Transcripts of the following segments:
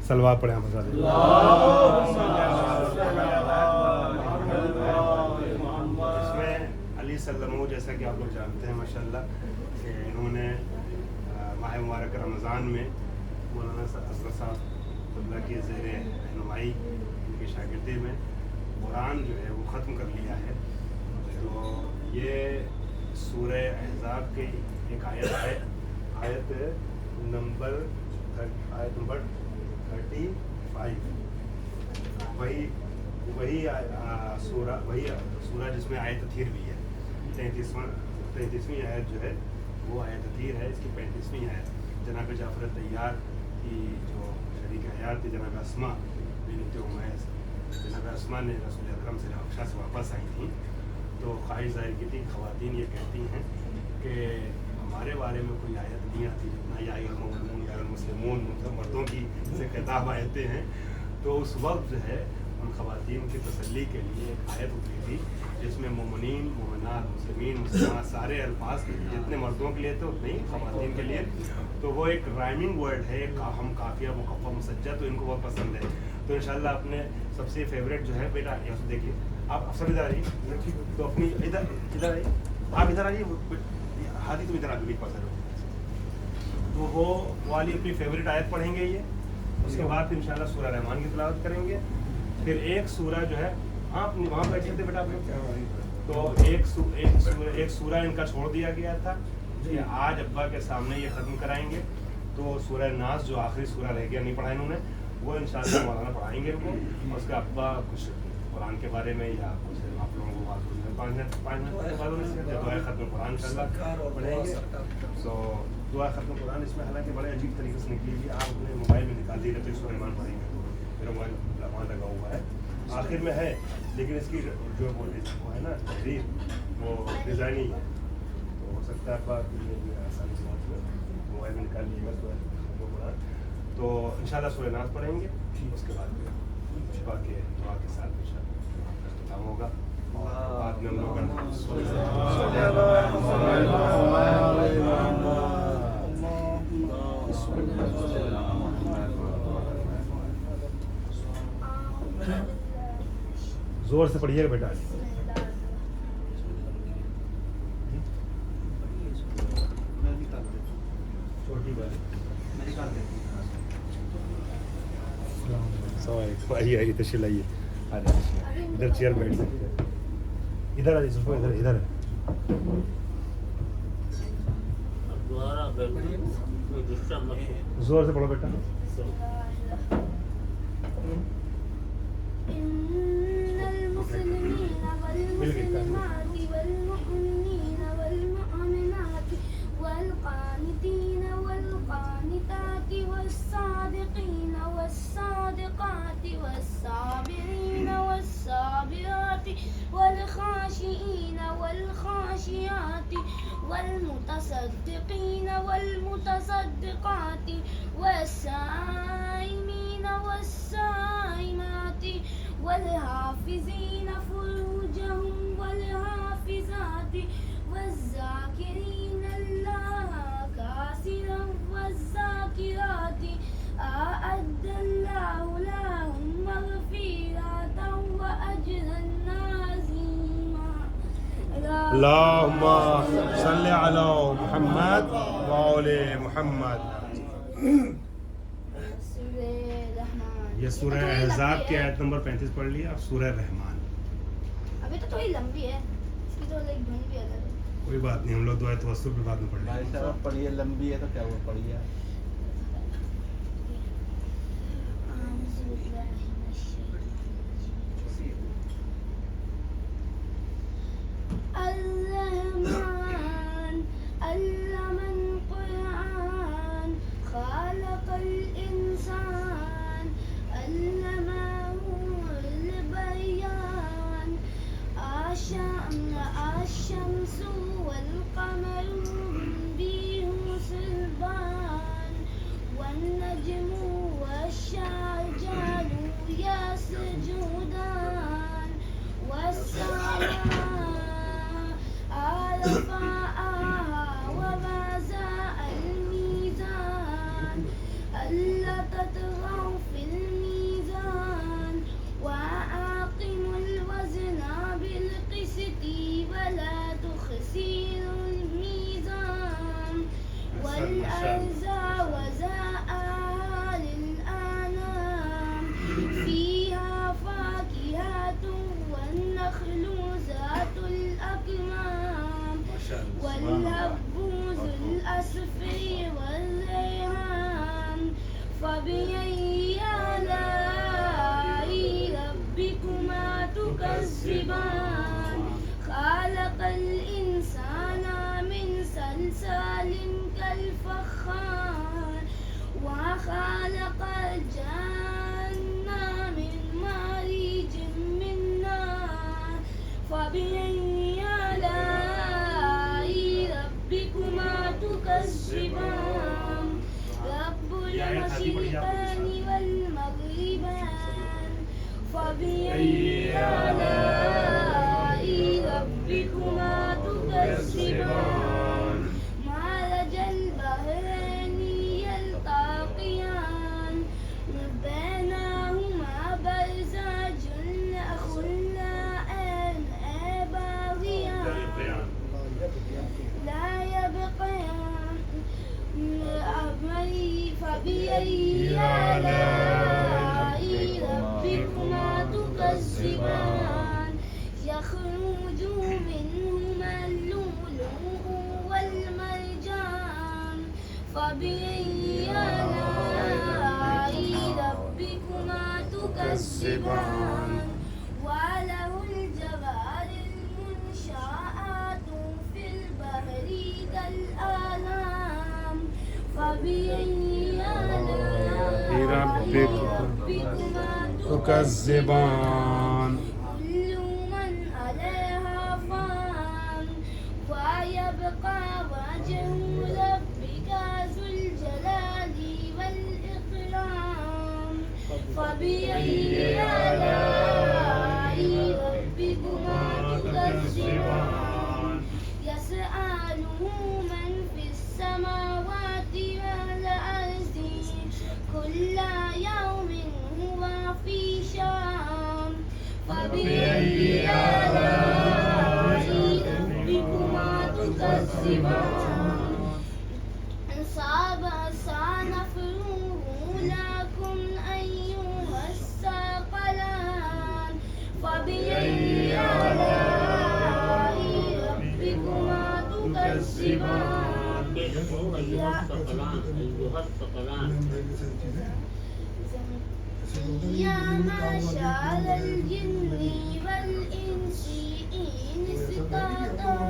सलवार पढ़े हम सारे। इसमें अली सल्लमो, जैसा कि आप लोग जानते हैं माशाल्लाह कि इन्होंने माह मुबारक रमज़ान में मौलाना असगर साहब अल्लाह के ज़ेर रहनुमाई उनकी शागिर्दी में कुरान जो है वो ख़त्म कर लिया है। तो ये सूरह अहज़ाब की एक आयत है, आयत नंबर 35। वही सूरा जिसमें आयत अथीर भी है। 33वीं आयत जो है वो आयत अथीर है। इसकी 35वीं आयत जनाब जाफ़र तैयार की जो शरीक हयात थी जनाब अस्मा बिन्त उमैस, जनाब अस्मा ने रसूल अकरम से हबशा से वापस आई थी। तो ख्वाहिश ज़ाहिर की थी, ख़वातीन ये कहती हैं कि हमारे बारे में कोई आयत नहीं आती जितना या मुस्लिमून मतलब मर्दों की से खिताब आयतें हैं। तो उस वक्त जो है उन ख़वातीन की तसल्ली के लिए एक आयत उतरी थी जिसमें मोमिनीन, मोमिनात, मुस्लिमीन, मुस्लिमात सारे अल्फाज जितने मर्दों के लिए थे उतने ही ख़वातीन के लिए। तो वो एक राइमिंग वर्ड है, हम काफ़िया मुकफ़्फ़ा मुसज्जा, तो इनको बहुत पसंद है। तो इंशाल्लाह अपने सबसे फेवरेट जो है बेटा यहाँ से देखिए, आप सब इधर आइए, तो अपनी इधर आइए, आप इधर आइए, हादी तुम इधर आगे पास रहो। तो वो वाली अपनी फेवरेट आयत पढ़ेंगे ये, उसके बाद फिर इंशाल्लाह सूरह रहमान की तिलावत करेंगे। फिर एक सूरा जो है, आप वहाँ बैठे थे बेटा आप लोग, तो एक सूरा इनका छोड़ दिया गया था कि आज अब्बा के सामने ये ख़त्म कराएंगे। तो सूरह नास जो आखिरी सूरा रह गया नहीं पढ़ा इन्होंने, वो इंशाल्लाह मौलाना पढ़ाएंगे इनको। और उसके अब्बा कुछ कुरान के बारे में या कुछ आप लोगों को बात 5 मिनट दुआ ख़त्म कुरान इंशाल्लाह पढ़ेंगे। तो दुआ ख़त्म कुरान इसमें हालांकि बड़े अजीब तरीके से निकली हुई, आप अपने मोबाइल में निकाल दिए तो सूरह रहमान पढ़ेंगे। तो मेरा मोबाइल वहाँ लगा हुआ है, आखिर में है, लेकिन इसकी जो वो है ना तहरीर वो डिज़ाइनिंग है। तो हो सकता है आप आसानी से मोबाइल में निकाल लीजिएगा सूरह कुरान। तो इंशाल्लाह सूरह नास पढ़ेंगे, उसके बाद शिफा के दुआ के साथ इंशाल्लाह खत्म होगा। और बाद में हम लोग जोर से पढ़िएगा बेटा। छोटी बात आइए तशील आइए, इधर चेयर बैठ सकते हैं, इधर आ जाइए, इधर है। जोर से पढ़ो बेटा। والخاشعين والخاشعات والمتصدقين والمتصدقات والصائمين والصائمات والحافظين فروجهم والحافظات والذاكرين الله كثيرا والذاكرات أعد الله لهم مغفرة وأجرا عظيما. اللهم صل على محمد وعلى محمद। ये सूरह अहज़ाब की आयत नंबर 35 पढ़ लिया। अब सूरह रहमान, अभी तो थोड़ी लंबी है, इसकी तो लाइक धुन भी अलग है। कोई बात नहीं, हम लोग दुआ तवस्सुल पे बाद में पढ़ लेंगे। पढ़िए, लंबी है तो क्या वो पढ़िए। الرحمن علم القرآن خلق الإنسان علمه البيان الشمس والقمر بحسبان والنجم والشجر فبأي آلاء ربكما تكذبان خلق الإنسان من صلصال كالفخار وخلق الجن من مارج من نار فبأي آلاء ربكما تكذبان رب المشرقين والمغربين فبأي آلاء ربكما تكذبان مرج البحرين يلتقيان بينهما برزخ لا يبقيان فبأي آلاء ربكما تكذبان يخرج منهما اللؤلؤ والمرجان فبأي آلاء ربكما تكذبان وله الجوار المنشآت في البحر كالأعلام فبأي آلاء ربكما تكذبان كل من عليها فان ويبقى وجه ربك ذو الجلال والإكرام فبأي آلاء ربكما تكذبان يسأله من في السماوات والأرض كل يوم هو في شان فبأي آلاء ربكما تكذبان سنفرغ لكم أيها الثقلان فبأي آلاء ربكما تكذبان يا معشر الجن والإنس إن استطعتم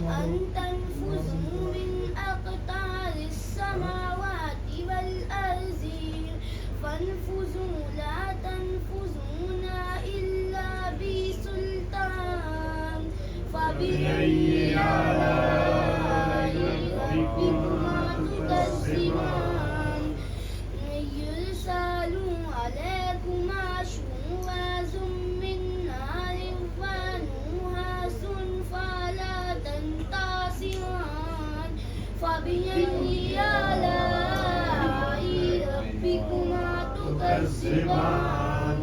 أن تنفذوا من أقطار السماوات والأرض فانفذوا لا تنفذون إلا بسلطان فبأي آلاء ربكما تكذبان يرسل عليكما شواظ من نار ونحاس فلا تنتصران فبأي آلاء ربكما تكذبان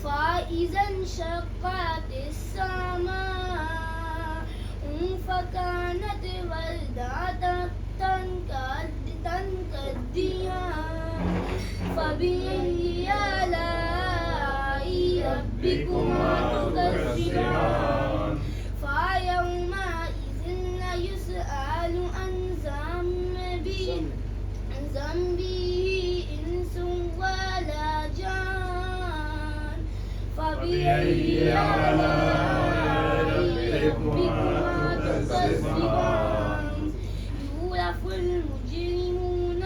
فإذا انشقت السماء فكانت وردة كالدهان فبأي آلاء ربكما تكذبان فيومئذ لا يسأل عن ذنبه إنس ولا جان فبأي آلاء ربكما تكذبان يعرف المجرمون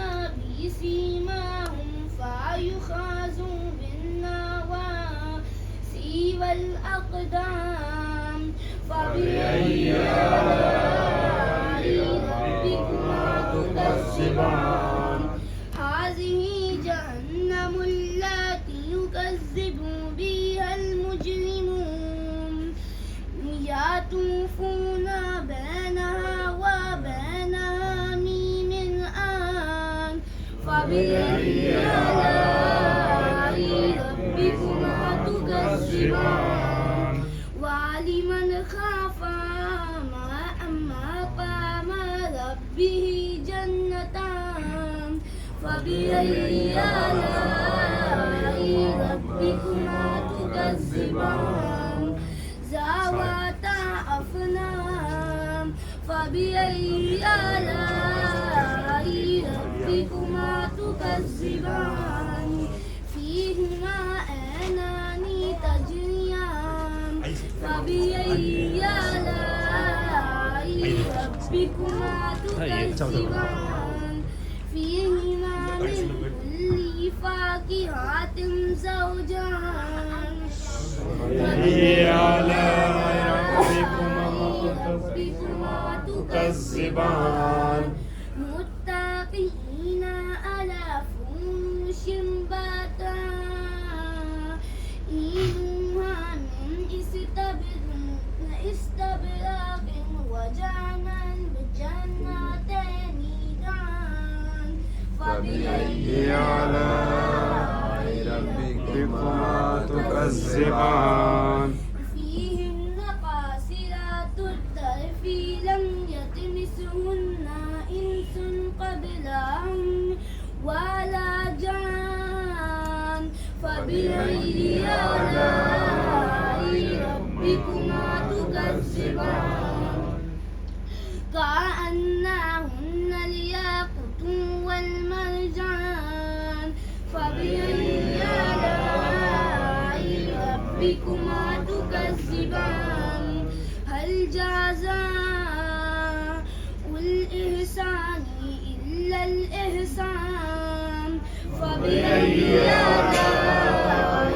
بسيماهم فيؤخذ بالنواصي والأقدام فبأي آلاء ربكما تكذبان هذه جهنم التي يكذب بها المجرمون يطوفون بينها وبين حميم آن فبأي آلاء ربكما تكذبان ولمن خاف مقام ربه جنتان فبأي آلاء ربكما تكذبان ذواتا أفنان فبأي آلاء ربكما تكذبان تكذبان فيهما من كل فاكهة زوجان فبأي آلاء ربكما تكذبان متكئين على فرش بطائنها من استبرق وجنتين دان فبأي آلاء ربكما تكذبان فيهن قاصرات الطرف لم يطمثهن إنس قبلهم ولا جان فبأي آلاء ربكما تكذبان كأنهن الياقوت والمرجان فبأي آلاء ربكما تكذبان هل جزاء الإحسان إلا الإحسان فبأي آلاء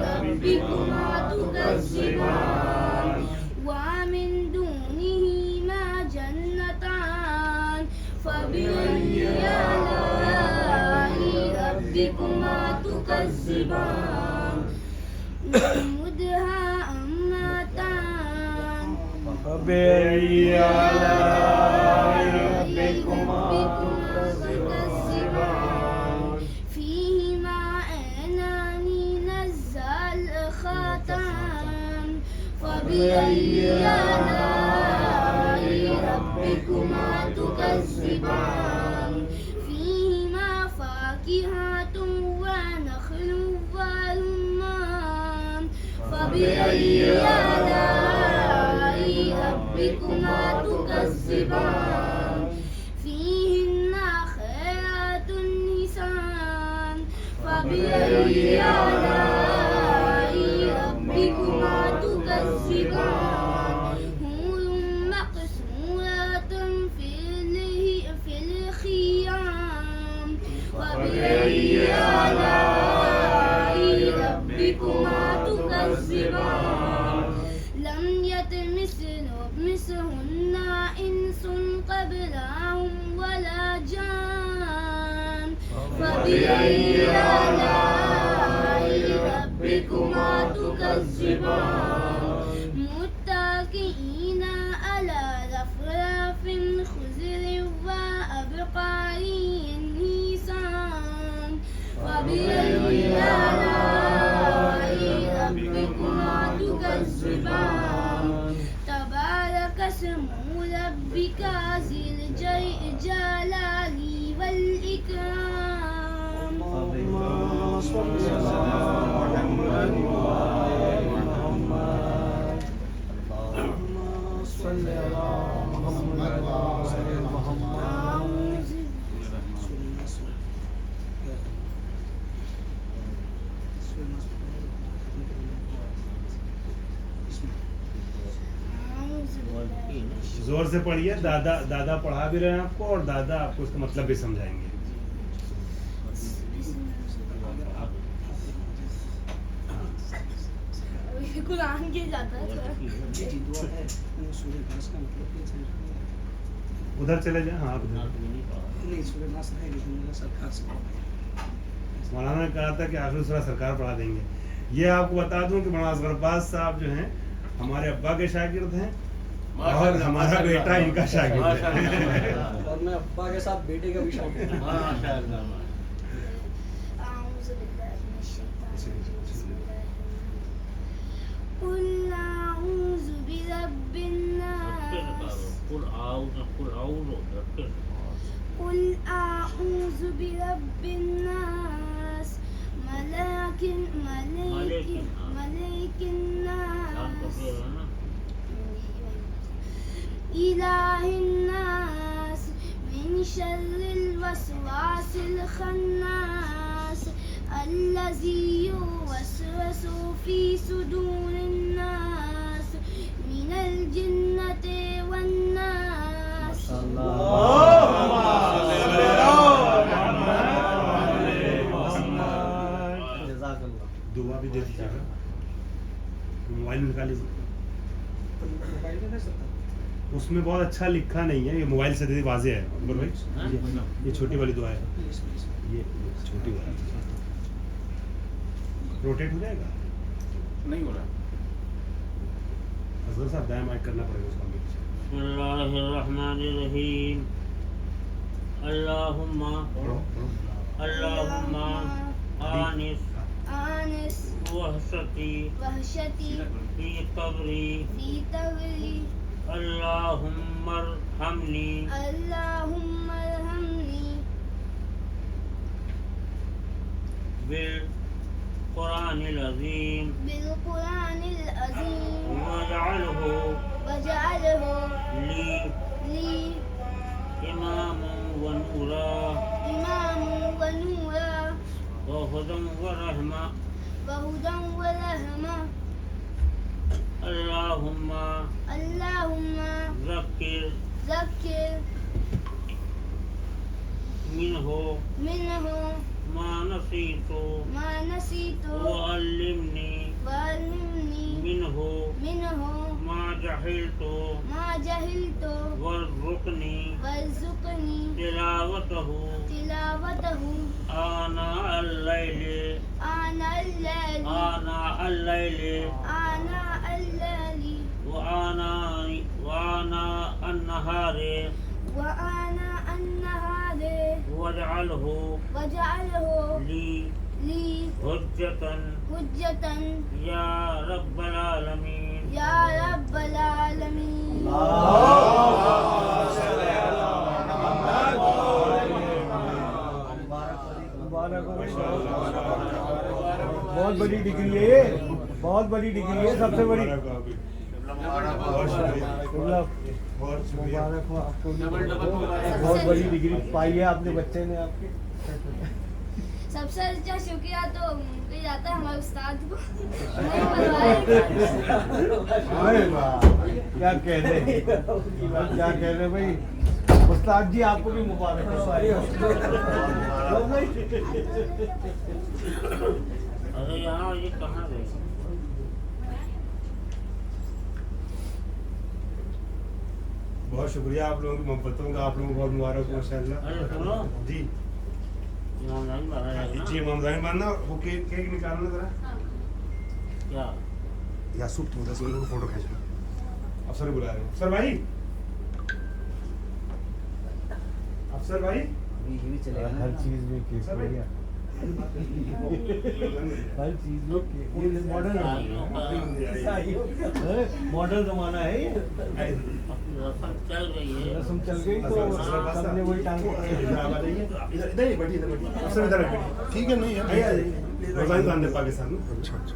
ربكما تكذبان ومن دونهما جنتان فبأي آلاء ربكما تكذبان مدهامتان فبأي آلاء ربكما تكذبان فيهما عينان نزالختان فبأي آلاء ربكما تكذبان فيهما فاكهة ونخل ورمان فبأي آلاء ربكما تكذبان فيهن خيرات حسان فبأي آلاء ربكما تكذبان حور مقصورات في الخيام فبأي آلاء ربكما تكذبان لم يطمثهن إنس قبلهم ولا جان فبأي آلاء ربكما تكذبان متكئين على رفرف خضر وأبقاري حسان فبأي آلاء ربكما تكذبان تبارك اسم ربك ذي الجلال والإكرام اللهم صل على محمد وآل محمد اللهم صل على محمد وآل محمد जोर से पढ़िए। दादा दादा पढ़ा भी रहे हैं आपको और दादा आपको इसका मतलब भी समझाएंगे। कुरान के जाता है उधर चले जाए। हाँ मौलाना ने कहा था कि आखिरी सूरा सरकार पढ़ा देंगे। ये आपको बता दूं कि मौलाना असगरबाज साहब जो हैं हमारे अब्बा के शागिर्द हैं और हमारा बेटा इनका शागिर्द है। और मैं अब्बा के साथ बेटे का भी शागिर्द हूं। قل أعوذ برب الناس قل أعوذ برب الناس ملك الناس إله الناس من شر الوسواس الخناس الذي يوسوس في صدور الناس من الجنة والناس. भी दे दीजिएगा। मोबाइल निकालिए। मोबाइल में नहीं सकता। उसमें बहुत अच्छा लिखा नहीं है, ये मोबाइल से दे वाजे है अकबर भाई। ये छोटी वाली दुआ है, प्लीज प्लीज। ये छोटी वाली रोटेट हो जाएगा। नहीं हो रहा। असगर साहब दाएं माइक करना पड़ेगा उसका। बिस्मिल्लाहिर्रहमानिर्रहीम। अल्लाहुम्मा अल्लाहुम्मा आनिस आनिस वहशती वहशती फी कब्री फी तबरी अल्लाहुम्मा अरहमनी अल्लाहुम्मा अरहमनी बिल कुरानिल अज़ीम बिल कुरानिल अज़ीम वजअलहु वजअलहु ली ली इमामन व नूरा इमामन व नूरा व हुदन व रहमा व हुदन व रहमा अल्लाहुम्मा अल्लाहुम्मा ज़क्किर ज़क्किर मिन्हु मिन्हु मा नसीतु मा नसीतु वअल्लिमनी वअल्लिमनी मिन्हु मिन्हु मा जहिलतु मा जहिलतु वर्ज़ुक़नी वरज़ुक़नी तिलावतहु तिलावतहु आना अल-लैलि आना अल-लैल आना अल-लैलि आना अल-लैल व आना अन-नहारि व आना अन-नहार वजअलहु वजअलहु ली ली हुज्जतन हुज्जतन या रब्बल आलमीन। या रब्बल आलमीन। बहुत बड़ी डिग्री है ये, बहुत बड़ी डिग्री है, सबसे बड़ी। मुबारक हो आपको, बहुत बड़ी डिग्री पाई है आपने, बच्चे ने आपके। सबसे अच्छा शुक्रिया तो ये जाता है हमारे उस्ताद को। अरे वाह, क्या कह रहे, क्या कह रहे भाई। उस्ताद जी आपको भी मुबारक हो। अरे यहाँ ये कहाँ गए? बहुत शुक्रिया आप लोगों की मोहब्बतों का, आप लोगों को बहुत मुबारक हो माशाल्लाह। अरे सुनो, जी ईमानदारी मारा जाएगा ना? जी ममदानी मानना, वो केक निकालना जरा। क्या? या सूप तो 10 मिनट फोटो खींचना। अफसर बुला रहे हैं। अफसर भाई, अफसर भाई, हर चीज में केस हो गया, हर चीज में केस। ये मॉडर्न मॉडर्न जमाना है ये। रस्म चल रही है। रस्म चल गई तो सबने वही टांग इधर ही बैठिए, इधर बैठिए। अफसर इधर बैठिए। ठीक है, नहीं है रोजानी बांधे पाकिस्तान में। अच्छा अच्छा।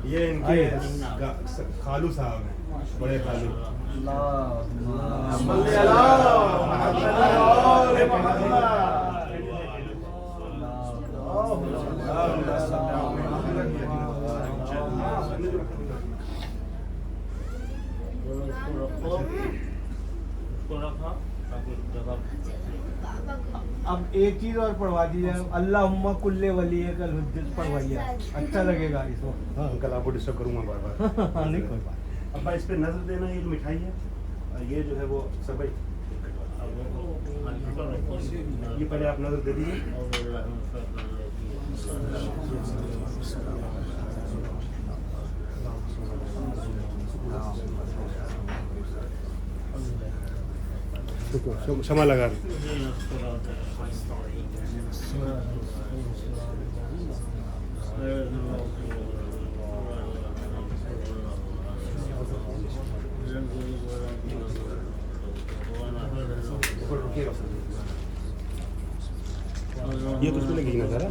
ये इनके खालू साहब हैं, बड़े खालू। उसको रखा ताकि जगह अब एक चीज और पढ़वा दीजिए, अल्लाहुम्मा कुल्ले वली कल हुज्जत पढ़वाइए, अच्छा लगेगा इसको। हाँ अंकल, आपको डिस्टर्ब करूंगा बार बार। हाँ नहीं कोई बात। अब्बा इस पे नजर देना, ये जो मिठाई है और ये जो है वो सब भाई, ये पहले आप नजर दे दीजिए। क्षमा लगा रहे। ये तो उसमें लगी ना जरा।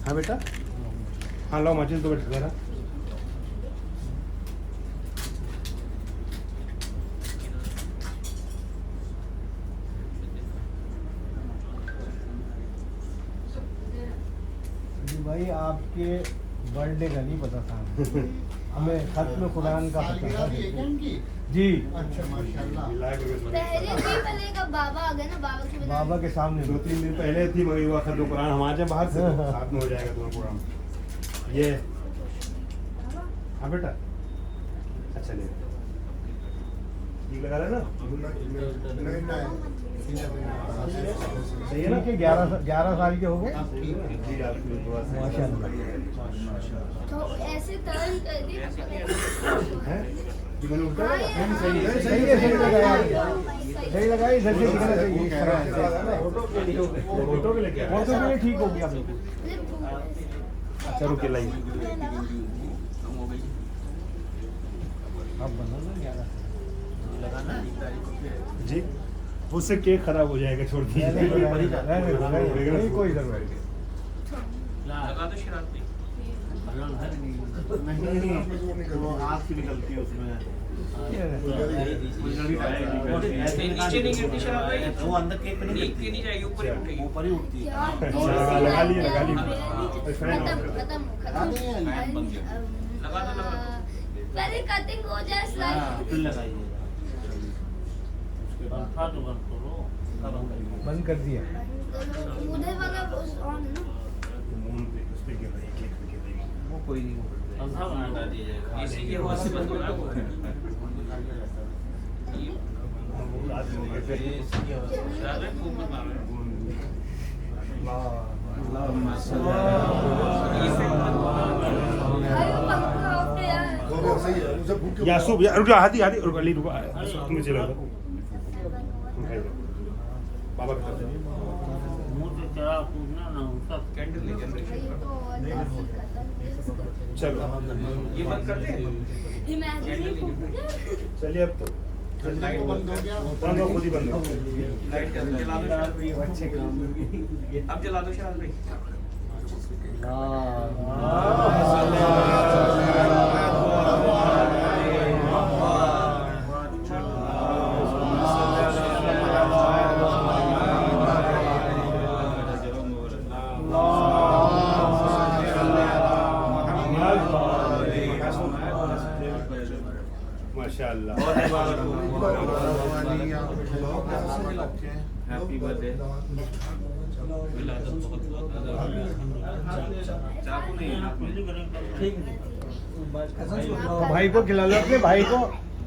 हाँ बेटा, हाँ लो माचिस दो बेटा जरा। जी भाई, आपके बर्थडे का नहीं पता था हमें खत्म कुरान का पता था जी। अच्छा माशाल्लाह। पहले भी पहले का बाबा आ गए ना, बाबा की बजाय। बाबा के सामने 2-3 दिन पहले थी मगर हुआ खत्म कुरान, हम आ जाए बाहर से साथ में हो जाएगा तुम्हारा प्रोग्राम। ये हाँ बेटा अच्छा ले ठीक लगा रहा है ना, सही है ना? ठीक है 11 साल के हो गए जी आपकी दुआ से माशाल्लाह। तो ऐसे टर्न कर दी हैं? जी मैंने उल्टा हाँ, लगा? ये- सही है सही लगाया सही लगाया, इधर से दिखना चाहिए इस तरह से। फोटो के लिए क्या फोटो के लिए ठीक हो गया बिल्कुल। अच्छा रुके लाइए अब बना ना 11 जी, उससे केक खराब हो जाएगा, छोड़ दीजिए। नहीं कोई जरूरत नहीं। लगा दो शरारती वो आग की निकलती है उसमें। नीचे नहीं गिरती शराब भाई, वो अंदर केक पे नहीं नीचे नहीं जाएगी, ऊपर ही उठेगी। ऊपर ही उठती है। लगा लिए खत्म लगा दो। पहले कटिंग हो जाए स्लाइड। फिर लगाइए। पंखा तो बंद करो। बंद कर दिया। उधर वाला ऑन है ना। मून पे उस पे गिर रही है, केक पे गिर रही है। वो कोई नहीं पंखा बंद कर दिया जाएगा। इसी की हवा से बंद हो रहा है वो। वो रात में गए थे। शराब है, खूब मत मारो। भाई वो पंखा ऑफ है यार। यासूब या रुक हाथी हाथी रुक अली रुक तुम्हें चला बाबा के तरफ मुंह से चढ़ा कूदना ना उसका कैंडल ले भाई तो चलो ये बंद कर दे। इमेजिन चलिए अब तो लाइट बंद हो गया। बंद हो, खुद ही बंद हो। लाइट जला दो शराब भाई। अच्छे काम अब जला दो शराब भाई। माशाअल्लाह हैप्पी बर्थडे। चाकू नहीं है हाथ में। ठीक है भाई को खिला लो, अपने भाई को,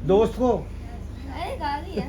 दोस्त को। अरे गाली है।